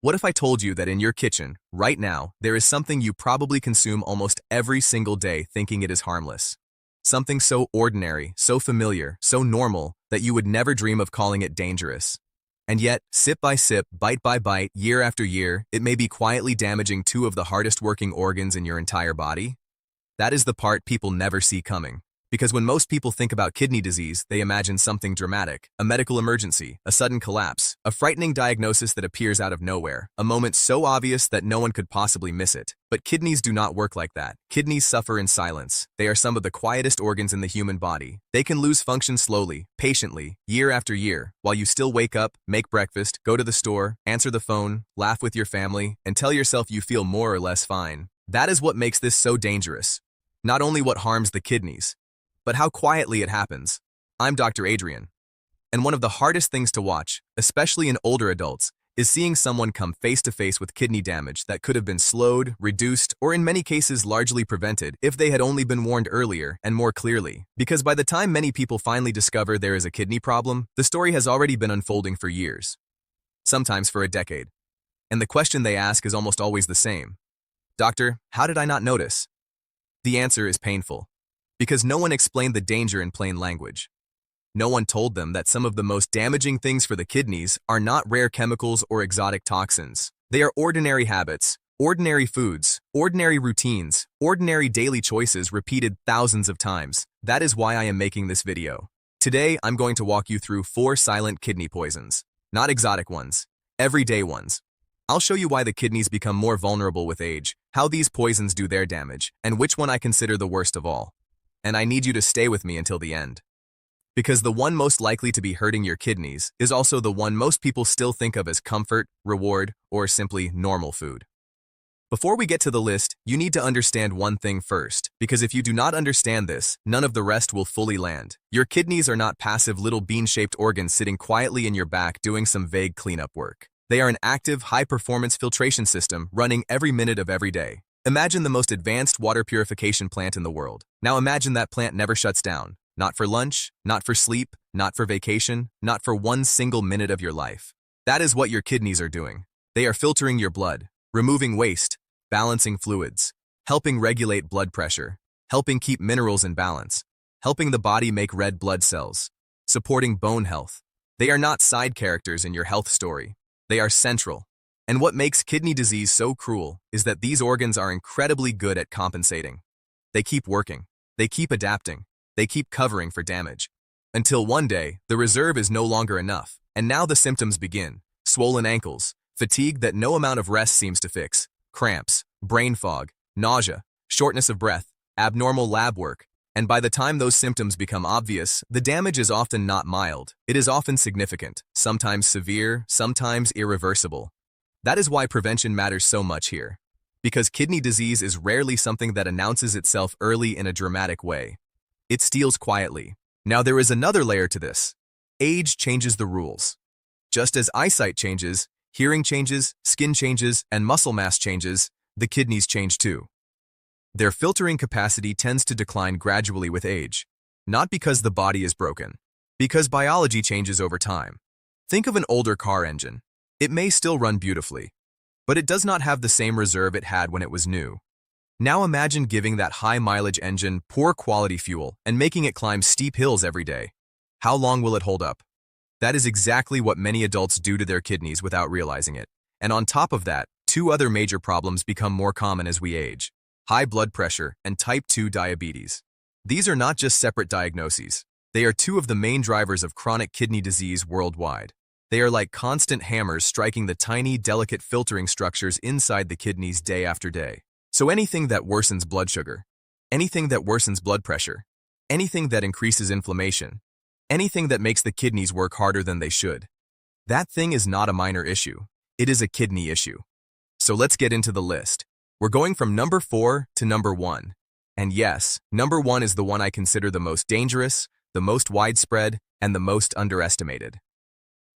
What if I told you that in your kitchen, right now, there is something you probably consume almost every single day thinking it is harmless? Something so ordinary, so familiar, so normal, that you would never dream of calling it dangerous. And yet, sip by sip, bite by bite, year after year, it may be quietly damaging two of the hardest working organs in your entire body. That is the part people never see coming. Because when most people think about kidney disease, they imagine something dramatic, a medical emergency, a sudden collapse, a frightening diagnosis that appears out of nowhere, a moment so obvious that no one could possibly miss it. But kidneys do not work like that. Kidneys suffer in silence. They are some of the quietest organs in the human body. They can lose function slowly, patiently, year after year, while you still wake up, make breakfast, go to the store, answer the phone, laugh with your family, and tell yourself you feel more or less fine. That is what makes this so dangerous. Not only what harms the kidneys, but how quietly it happens. I'm Dr. Adrian, and one of the hardest things to watch, especially in older adults, is seeing someone come face to face with kidney damage that could have been slowed, reduced, or in many cases largely prevented if they had only been warned earlier and more clearly. Because by the time many people finally discover there is a kidney problem, the story has already been unfolding for years, sometimes for a decade. And the question they ask is almost always the same. Doctor, how did I not notice? The answer is painful. Because no one explained the danger in plain language. No one told them that some of the most damaging things for the kidneys are not rare chemicals or exotic toxins. They are ordinary habits, ordinary foods, ordinary routines, ordinary daily choices repeated thousands of times. That is why I am making this video. Today, I'm going to walk you through 4 silent kidney poisons. Not exotic ones, everyday ones. I'll show you why the kidneys become more vulnerable with age, how these poisons do their damage, and which one I consider the worst of all. And I need you to stay with me until the end. Because the one most likely to be hurting your kidneys is also the one most people still think of as comfort, reward, or simply normal food. Before we get to the list, you need to understand one thing first, because if you do not understand this, none of the rest will fully land. Your kidneys are not passive little bean-shaped organs sitting quietly in your back doing some vague cleanup work. They are an active, high-performance filtration system running every minute of every day. Imagine the most advanced water purification plant in the world. Now imagine that plant never shuts down. Not for lunch, not for sleep, not for vacation, not for one single minute of your life. That is what your kidneys are doing. They are filtering your blood, removing waste, balancing fluids, helping regulate blood pressure, helping keep minerals in balance, helping the body make red blood cells, supporting bone health. They are not side characters in your health story. They are central. And what makes kidney disease so cruel is that these organs are incredibly good at compensating. They keep working, they keep adapting, they keep covering for damage. Until one day, the reserve is no longer enough, and now the symptoms begin. Swollen ankles, fatigue that no amount of rest seems to fix, cramps, brain fog, nausea, shortness of breath, abnormal lab work. And by the time those symptoms become obvious, the damage is often not mild. It is often significant, sometimes severe, sometimes irreversible. That is why prevention matters so much here. Because kidney disease is rarely something that announces itself early in a dramatic way. It steals quietly. Now there is another layer to this. Age changes the rules. Just as eyesight changes, hearing changes, skin changes, and muscle mass changes, the kidneys change too. Their filtering capacity tends to decline gradually with age. Not because the body is broken, because biology changes over time. Think of an older car engine. It may still run beautifully, but it does not have the same reserve it had when it was new. Now imagine giving that high-mileage engine poor quality fuel and making it climb steep hills every day. How long will it hold up? That is exactly what many adults do to their kidneys without realizing it. And on top of that, 2 other major problems become more common as we age: high blood pressure and type 2 diabetes. These are not just separate diagnoses. They are 2 of the main drivers of chronic kidney disease worldwide. They are like constant hammers striking the tiny, delicate filtering structures inside the kidneys day after day. So anything that worsens blood sugar, anything that worsens blood pressure, anything that increases inflammation, anything that makes the kidneys work harder than they should, that thing is not a minor issue. It is a kidney issue. So let's get into the list. We're going from number 4 to number 1. And yes, number 1 is the one I consider the most dangerous, the most widespread, and the most underestimated.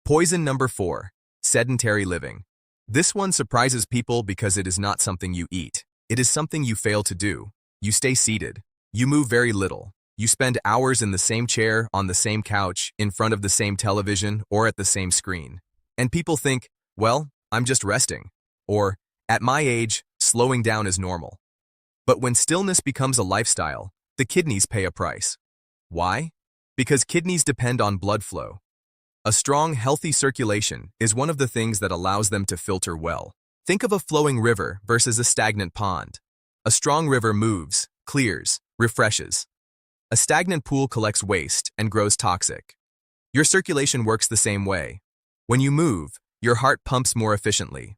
Poison number 4, sedentary living. This one surprises people because it is not something you eat. It is something you fail to do. You stay seated. You move very little. You spend hours in the same chair, on the same couch, in front of the same television, or at the same screen. And people think, well, I'm just resting. Or, at my age, slowing down is normal. But when stillness becomes a lifestyle, the kidneys pay a price. Why? Because kidneys depend on blood flow. A strong, healthy circulation is one of the things that allows them to filter well. Think of a flowing river versus a stagnant pond. A strong river moves, clears, refreshes. A stagnant pool collects waste and grows toxic. Your circulation works the same way. When you move, your heart pumps more efficiently.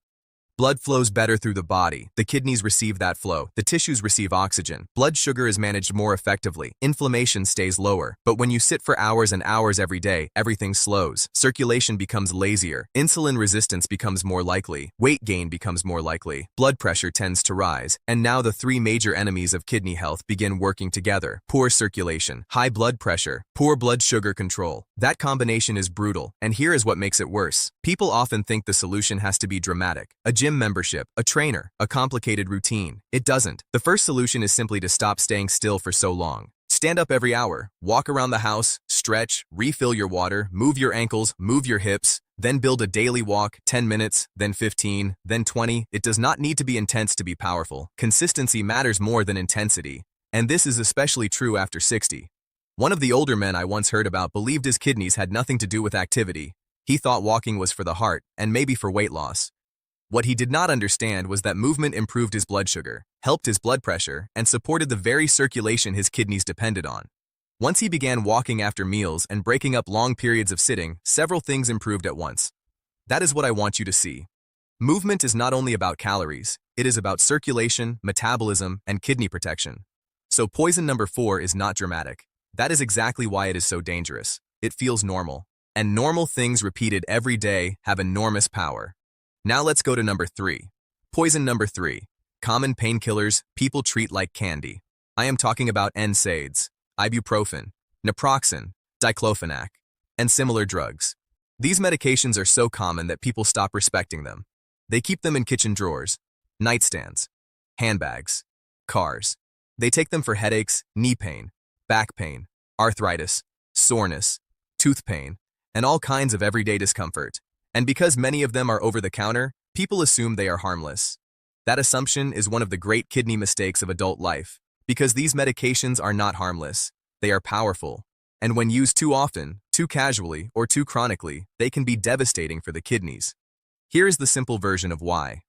Blood flows better through the body. The kidneys receive that flow. The tissues receive oxygen. Blood sugar is managed more effectively. Inflammation stays lower. But when you sit for hours and hours every day, everything slows. Circulation becomes lazier. Insulin resistance becomes more likely. Weight gain becomes more likely. Blood pressure tends to rise. And now the three major enemies of kidney health begin working together. Poor circulation, high blood pressure, poor blood sugar control. That combination is brutal. And here is what makes it worse. People often think the solution has to be dramatic. A gym membership, a trainer, a complicated routine. It doesn't. The first solution is simply to stop staying still for so long. Stand up every hour, walk around the house, stretch, refill your water, move your ankles, move your hips, then build a daily walk, 10 minutes, then 15, then 20. It does not need to be intense to be powerful. Consistency matters more than intensity. And this is especially true after 60. One of the older men I once heard about believed his kidneys had nothing to do with activity. He thought walking was for the heart, and maybe for weight loss. What he did not understand was that movement improved his blood sugar, helped his blood pressure, and supported the very circulation his kidneys depended on. Once he began walking after meals and breaking up long periods of sitting, several things improved at once. That is what I want you to see. Movement is not only about calories, it is about circulation, metabolism, and kidney protection. So poison number 4 is not dramatic. That is exactly why it is so dangerous. It feels normal. And normal things repeated every day have enormous power. Now let's go to number 3. Poison number 3. Common painkillers people treat like candy. I am talking about NSAIDs, ibuprofen, naproxen, diclofenac, and similar drugs. These medications are so common that people stop respecting them. They keep them in kitchen drawers, nightstands, handbags, cars. They take them for headaches, knee pain, back pain, arthritis, soreness, tooth pain, and all kinds of everyday discomfort. And because many of them are over-the-counter, people assume they are harmless. That assumption is one of the great kidney mistakes of adult life, because these medications are not harmless. They are powerful. And when used too often, too casually, or too chronically, they can be devastating for the kidneys. Here is the simple version of why.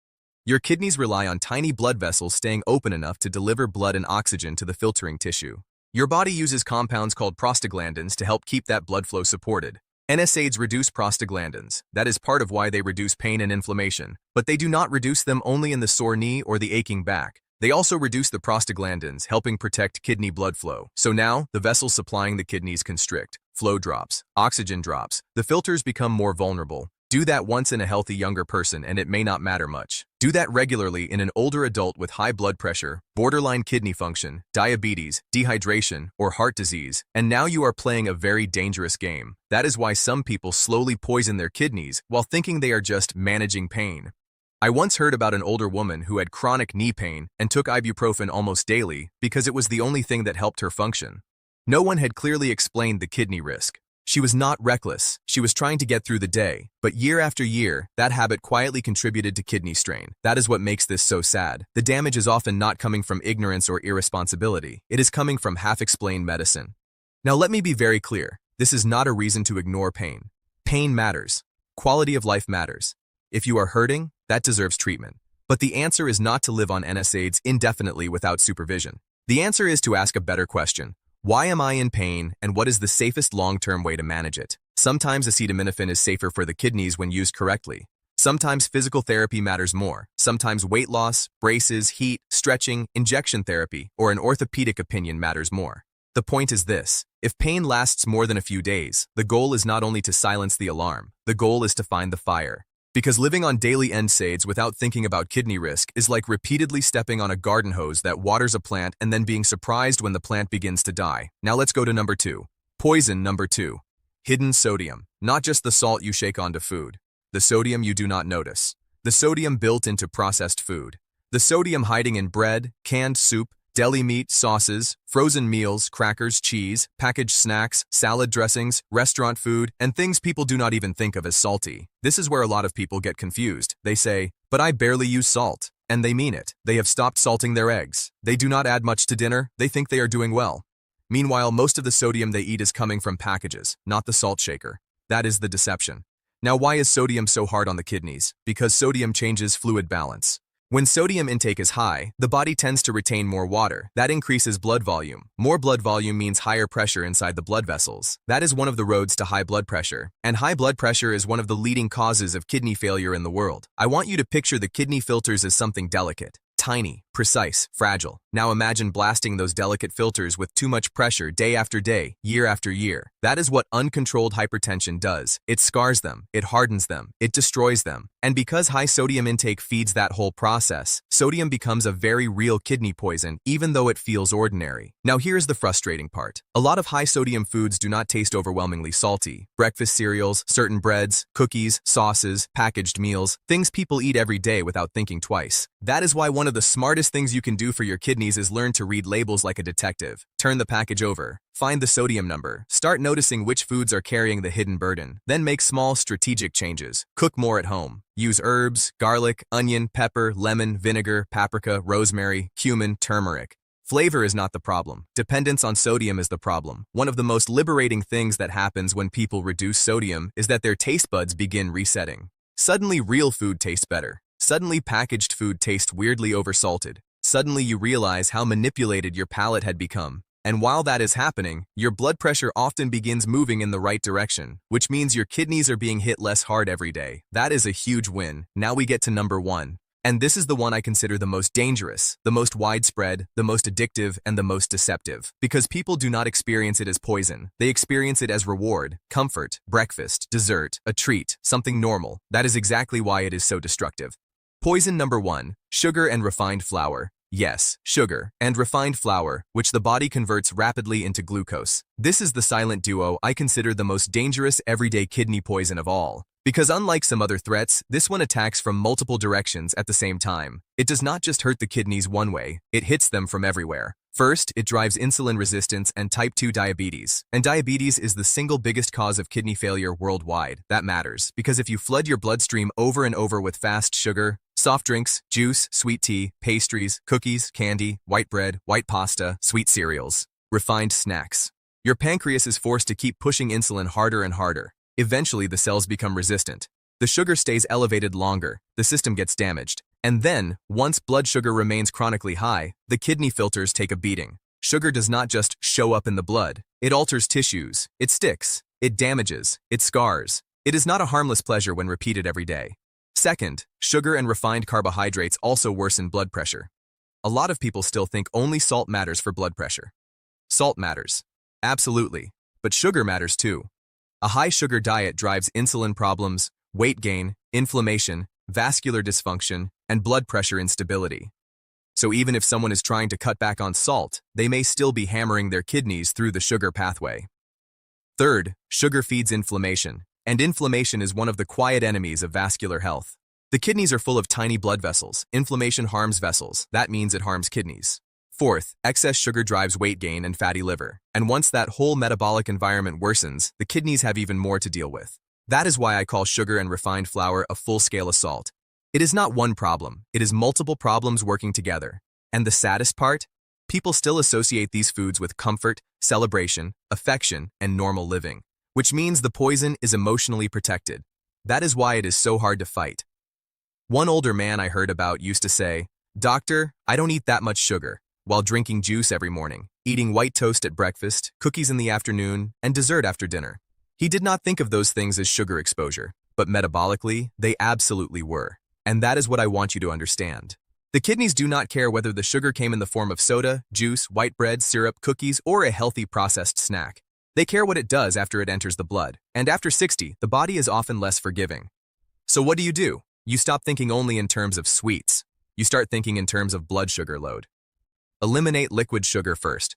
Your kidneys rely on tiny blood vessels staying open enough to deliver blood and oxygen to the filtering tissue. Your body uses compounds called prostaglandins to help keep that blood flow supported. NSAIDs reduce prostaglandins. That is part of why they reduce pain and inflammation. But they do not reduce them only in the sore knee or the aching back. They also reduce the prostaglandins, helping protect kidney blood flow. So now, the vessels supplying the kidneys constrict. Flow drops. Oxygen drops. The filters become more vulnerable. Do that once in a healthy younger person and it may not matter much. Do that regularly in an older adult with high blood pressure, borderline kidney function, diabetes, dehydration, or heart disease, and now you are playing a very dangerous game. That is why some people slowly poison their kidneys while thinking they are just managing pain. I once heard about an older woman who had chronic knee pain and took ibuprofen almost daily because it was the only thing that helped her function. No one had clearly explained the kidney risk. She was not reckless, she was trying to get through the day, but year after year, that habit quietly contributed to kidney strain. That is what makes this so sad. The damage is often not coming from ignorance or irresponsibility, it is coming from half-explained medicine. Now let me be very clear, this is not a reason to ignore pain. Pain matters. Quality of life matters. If you are hurting, that deserves treatment. But the answer is not to live on NSAIDs indefinitely without supervision. The answer is to ask a better question. Why am I in pain, and what is the safest long-term way to manage it? Sometimes acetaminophen is safer for the kidneys when used correctly. Sometimes physical therapy matters more. Sometimes weight loss, braces, heat, stretching, injection therapy, or an orthopedic opinion matters more. The point is this: if pain lasts more than a few days, the goal is not only to silence the alarm, the goal is to find the fire. Because living on daily NSAIDs without thinking about kidney risk is like repeatedly stepping on a garden hose that waters a plant and then being surprised when the plant begins to die. Now let's go to number 2. Poison number 2. Hidden sodium. Not just the salt you shake onto food. The sodium you do not notice. The sodium built into processed food. The sodium hiding in bread, canned soup, Deli meat, sauces, frozen meals, crackers, cheese, packaged snacks, salad dressings, restaurant food, and things people do not even think of as salty. This is where a lot of people get confused. They say, "But I barely use salt." And they mean it. They have stopped salting their eggs. They do not add much to dinner. They think they are doing well. Meanwhile, most of the sodium they eat is coming from packages, not the salt shaker. That is the deception. Now, why is sodium so hard on the kidneys? Because sodium changes fluid balance. When sodium intake is high, the body tends to retain more water. That increases blood volume. More blood volume means higher pressure inside the blood vessels. That is one of the roads to high blood pressure. And high blood pressure is one of the leading causes of kidney failure in the world. I want you to picture the kidney filters as something delicate. Tiny, precise, fragile. Now imagine blasting those delicate filters with too much pressure day after day, year after year. That is what uncontrolled hypertension does. It scars them, it hardens them, it destroys them. And because high sodium intake feeds that whole process, sodium becomes a very real kidney poison, even though it feels ordinary. Now here's the frustrating part. A lot of high sodium foods do not taste overwhelmingly salty. Breakfast cereals, certain breads, cookies, sauces, packaged meals, things people eat every day without thinking twice. That is why one of the smartest things you can do for your kidneys is learn to read labels like a detective. Turn the package over. Find the sodium number. Start noticing which foods are carrying the hidden burden. Then make small strategic changes. Cook more at home. Use herbs, garlic, onion, pepper, lemon, vinegar, paprika, rosemary, cumin, turmeric. Flavor is not the problem. Dependence on sodium is the problem. One of the most liberating things that happens when people reduce sodium is that their taste buds begin resetting. Suddenly real food tastes better. Suddenly packaged food tastes weirdly oversalted. Suddenly you realize how manipulated your palate had become. And while that is happening, your blood pressure often begins moving in the right direction, which means your kidneys are being hit less hard every day. That is a huge win. Now we get to number 1. And this is the one I consider the most dangerous, the most widespread, the most addictive, and the most deceptive. Because people do not experience it as poison. They experience it as reward, comfort, breakfast, dessert, a treat, something normal. That is exactly why it is so destructive. Poison number 1, sugar and refined flour. Yes, sugar and refined flour, which the body converts rapidly into glucose. This is the silent duo I consider the most dangerous everyday kidney poison of all. Because unlike some other threats, this one attacks from multiple directions at the same time. It does not just hurt the kidneys one way, it hits them from everywhere. First, it drives insulin resistance and type 2 diabetes. And diabetes is the single biggest cause of kidney failure worldwide. That matters, because if you flood your bloodstream over and over with fast sugar, soft drinks, juice, sweet tea, pastries, cookies, candy, white bread, white pasta, sweet cereals, refined snacks, your pancreas is forced to keep pushing insulin harder and harder. Eventually, the cells become resistant. The sugar stays elevated longer, the system gets damaged. And then, once blood sugar remains chronically high, the kidney filters take a beating. Sugar does not just show up in the blood. It alters tissues. It sticks. It damages. It scars. It is not a harmless pleasure when repeated every day. Second, sugar and refined carbohydrates also worsen blood pressure. A lot of people still think only salt matters for blood pressure. Salt matters. Absolutely. But sugar matters too. A high sugar diet drives insulin problems, weight gain, inflammation, vascular dysfunction, and blood pressure instability. So even if someone is trying to cut back on salt, they may still be hammering their kidneys through the sugar pathway. Third, sugar feeds inflammation, and inflammation is one of the quiet enemies of vascular health. The kidneys are full of tiny blood vessels. Inflammation harms vessels. That means it harms kidneys. Fourth, excess sugar drives weight gain and fatty liver. And once that whole metabolic environment worsens, the kidneys have even more to deal with. That is why I call sugar and refined flour a full-scale assault. It is not one problem, it is multiple problems working together. And the saddest part? People still associate these foods with comfort, celebration, affection, and normal living, which means the poison is emotionally protected. That is why it is so hard to fight. One older man I heard about used to say, "Doctor, I don't eat that much sugar," while drinking juice every morning, eating white toast at breakfast, cookies in the afternoon, and dessert after dinner. He did not think of those things as sugar exposure, but metabolically, they absolutely were. And that is what I want you to understand. The kidneys do not care whether the sugar came in the form of soda, juice, white bread, syrup, cookies, or a healthy processed snack. They care what it does after it enters the blood. And after 60, the body is often less forgiving. So what do? You stop thinking only in terms of sweets. You start thinking in terms of blood sugar load. Eliminate liquid sugar first.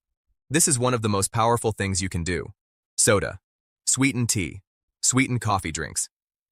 This is one of the most powerful things you can do. Soda, sweetened tea, sweetened coffee drinks,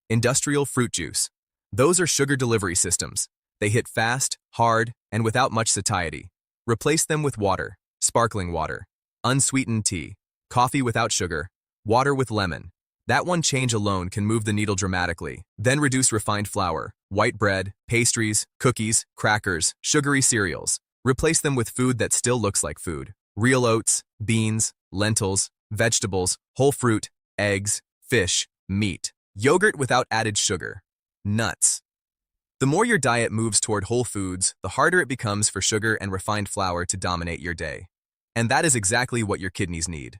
industrial fruit juice. Those are sugar delivery systems. They hit fast, hard, and without much satiety. Replace them with water, sparkling water, unsweetened tea, coffee without sugar, water with lemon. That one change alone can move the needle dramatically. Then reduce refined flour, white bread, pastries, cookies, crackers, sugary cereals. Replace them with food that still looks like food. Real oats, beans, lentils, vegetables, whole fruit, eggs, fish, meat, yogurt without added sugar, nuts. The more your diet moves toward whole foods, the harder it becomes for sugar and refined flour to dominate your day. And that is exactly what your kidneys need.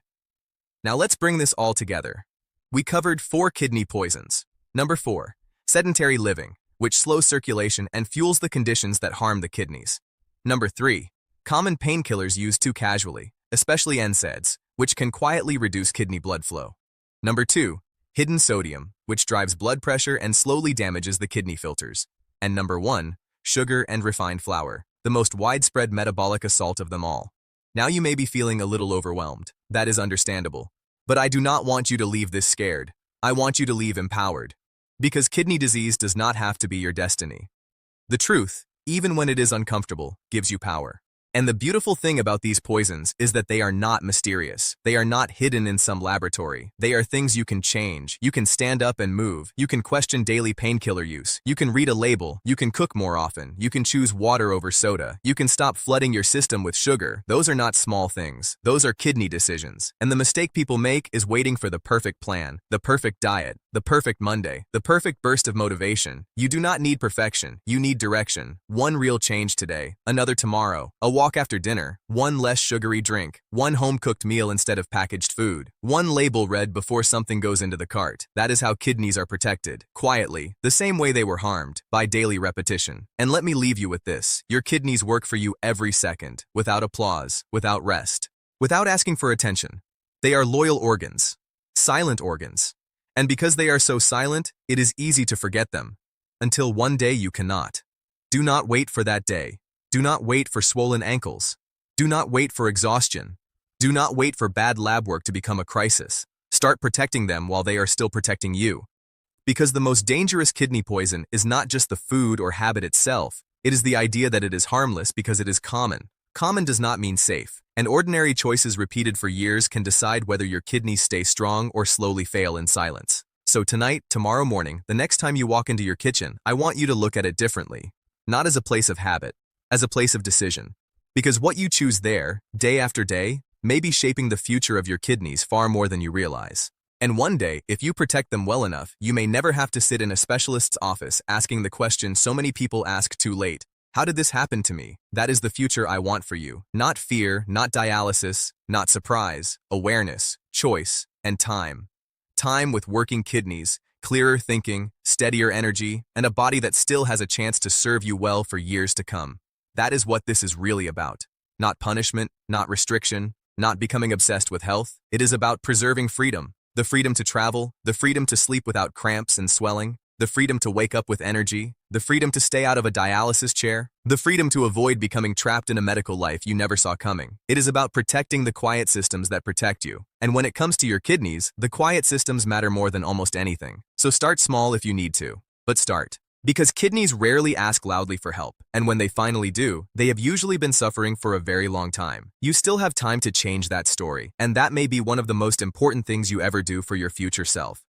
Now let's bring this all together. We covered 4 kidney poisons. Number 4, sedentary living, which slows circulation and fuels the conditions that harm the kidneys. Number 3, common painkillers used too casually, especially NSAIDs, which can quietly reduce kidney blood flow. Number 2, hidden sodium, which drives blood pressure and slowly damages the kidney filters. And number 1, sugar and refined flour, the most widespread metabolic assault of them all. Now you may be feeling a little overwhelmed. That is understandable. But I do not want you to leave this scared. I want you to leave empowered. Because kidney disease does not have to be your destiny. The truth, even when it is uncomfortable, gives you power. And the beautiful thing about these poisons is that they are not mysterious. They are not hidden in some laboratory. They are things you can change. You can stand up and move. You can question daily painkiller use. You can read a label. You can cook more often. You can choose water over soda. You can stop flooding your system with sugar. Those are not small things. Those are kidney decisions. And the mistake people make is waiting for the perfect plan, the perfect diet, the perfect Monday, the perfect burst of motivation. You do not need perfection. You need direction. One real change today, another tomorrow, a walk after dinner, one less sugary drink, one home-cooked meal instead of packaged food, one label read before something goes into the cart. That is how kidneys are protected, quietly, the same way they were harmed, by daily repetition. And let me leave you with this. Your kidneys work for you every second, without applause, without rest, without asking for attention. They are loyal organs, silent organs. And because they are so silent, it is easy to forget them. Until one day you cannot. Do not wait for that day. Do not wait for swollen ankles. Do not wait for exhaustion. Do not wait for bad lab work to become a crisis. Start protecting them while they are still protecting you. Because the most dangerous kidney poison is not just the food or habit itself, it is the idea that it is harmless because it is common. Common does not mean safe, and ordinary choices repeated for years can decide whether your kidneys stay strong or slowly fail in silence. So tonight, tomorrow morning, the next time you walk into your kitchen, I want you to look at it differently. Not as a place of habit, as a place of decision. Because what you choose there, day after day, may be shaping the future of your kidneys far more than you realize. And one day, if you protect them well enough, you may never have to sit in a specialist's office asking the question so many people ask too late. How did this happen to me? That is the future I want for you. Not fear, not dialysis, not surprise, awareness, choice, and time. Time with working kidneys, clearer thinking, steadier energy, and a body that still has a chance to serve you well for years to come. That is what this is really about. Not punishment, not restriction, not becoming obsessed with health. It is about preserving freedom. The freedom to travel, the freedom to sleep without cramps and swelling, the freedom to wake up with energy, the freedom to stay out of a dialysis chair, the freedom to avoid becoming trapped in a medical life you never saw coming. It is about protecting the quiet systems that protect you. And when it comes to your kidneys, the quiet systems matter more than almost anything. So start small if you need to, but start. Because kidneys rarely ask loudly for help, and when they finally do, they have usually been suffering for a very long time. You still have time to change that story, and that may be one of the most important things you ever do for your future self.